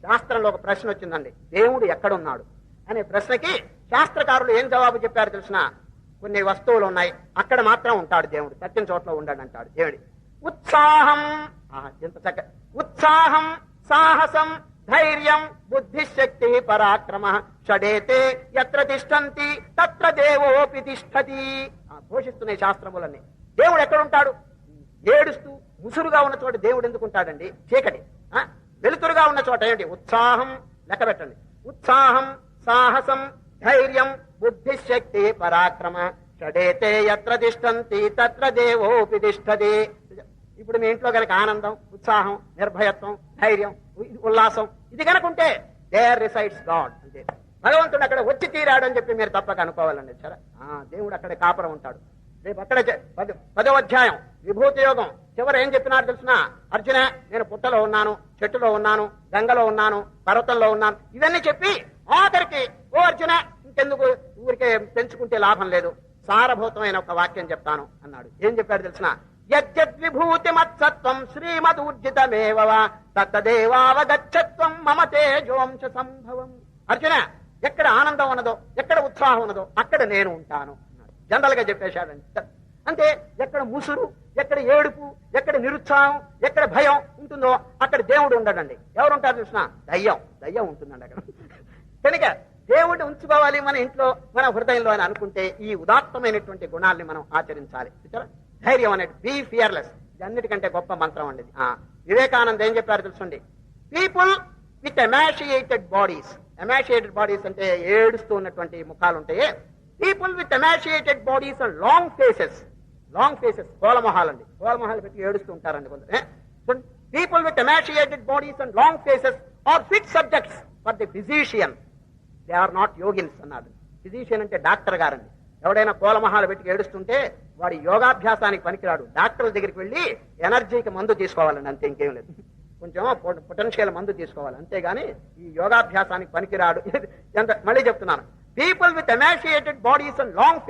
శాస్త్రంలో ఒక ప్రశ్న వచ్చిందండి, దేవుడు ఎక్కడున్నాడు అనే ప్రశ్నకి శాస్త్రకారులు ఏం జవాబు చెప్పారు తెలిసిన? కొన్ని వస్తువులు ఉన్నాయి, అక్కడ మాత్రం ఉంటాడు దేవుడు, తక్కిన చోట్ల ఉండడు అంటాడు దేవుడి. ఉత్సాహం, ఎంత చక్క, ఉత్సాహం, సాహసం, ధైర్యం, బుద్ధిశక్తి, పరాక్రమ షడేతే ఎత్ర తిష్టంతి తత్ర దేవోపి తిష్టతి. ఘోషిస్తున్నాయి శాస్త్రములన్నీ. దేవుడు ఎక్కడుంటాడు? ఏడుస్తూ ముసురుగా ఉన్న చోట దేవుడు ఎందుకు ఉంటాడండి? చీకటి. వెలుతురుగా ఉన్న చోట ఏంటి? ఉత్సాహం, లెక్క పెట్టండి. ఉత్సాహం, సాహసం, ధైర్యం, బుద్ధిశక్తి, పరాక్రమ షడేతే ఎత్ర తిష్టంతి తత్ర దేవోపి తిష్టతి. ఇప్పుడు మీ ఇంట్లో కనుక ఆనందం, ఉత్సాహం, నిర్భయత్వం, ధైర్యం, ఉల్లాసం ఇది కనుకుంటే దేర్ రిసైడ్స్ గాడ్. అంటే భగవంతుడు అక్కడ వచ్చి తీరాడు అని చెప్పి మీరు తప్పక అనుకోవాలండి. సరే, దేవుడు అక్కడ కాపురం ఉంటాడు. రేపు అక్కడ 10వ అధ్యాయం విభూతి యోగం చివరి ఏం చెప్పినారు తెలుసిన? అర్జున, నేను పుట్టలో ఉన్నాను, చెట్టులో ఉన్నాను, గంగలో ఉన్నాను, పర్వతంలో ఉన్నాను, ఇవన్నీ చెప్పి ఆఖరికి ఓ అర్జున ఇంకెందుకు ఊరికే పెంచుకుంటే లాభం లేదు, సారభూతమైన ఒక వాక్యం చెప్తాను అన్నాడు. ఏం చెప్పాడు తెలిసిన? యద్విభూతి మత్సత్వం శ్రీమదూర్జితమేవ తత్తదేవావగచ్చత్వం మమ తేజోంశ సంభవం. అర్జున, ఎక్కడ ఆనందం ఉన్నదో, ఎక్కడ ఉత్సాహం ఉన్నదో అక్కడ నేను ఉంటాను అన్నాడు. జనరల్ గా చెప్పేశాడండి. అంటే ఎక్కడ ముసురు, ఎక్కడ ఏడుపు, ఎక్కడ నిరుత్సాహం, ఎక్కడ భయం ఉంటుందో అక్కడ దేవుడు ఉండడండి. ఎవరు ఉంటారు చూసినా? దయ్యం ఉంటుందండి అక్కడ. కనుక దేవుడిని ఉంచుకోవాలి మన ఇంట్లో, మన హృదయంలో అని అనుకుంటే ఈ ఉదాత్తమైనటువంటి గుణాల్ని మనం ఆచరించాలి. ధైర్యం అనేది, బీ ఫియర్లెస్, ఇది అన్నిటికంటే గొప్ప మంత్రం అండి. వివేకానంద ఏం చెప్పారు తెలుసండి? People with emaciated bodies. Emaciated bodies అంటే ఏడుస్తూ ఉన్నటువంటి ముఖాలు ఉంటాయి. People with emaciated bodies and long faces. కోలమొహాలండి, కోలమొహాలు పెట్టి ఏడుస్తూ ఉంటారండి కొందరు. People with emaciated bodies and long faces are fit subjects for the physician, they are not yogins అన్నాడు. ఫిజిషియన్ అంటే డాక్టర్ గారండి. ఎవడైనా కోలమొహాలు పెట్టి ఏడుస్తుంటే వాడి యోగాభ్యాసానికి పనికిరాడు. డాక్టర్ల దగ్గరికి వెళ్ళి ఎనర్జీకి మందు తీసుకోవాలండి, అంతే, ఇంకేం లేదు. కొంచెం పొటెన్షియల్ మందు తీసుకోవాలి, అంతేగాని ఈ యోగాభ్యాసానికి పనికిరాడు. మళ్ళీ చెప్తున్నాను, people with emaciated bodies and long face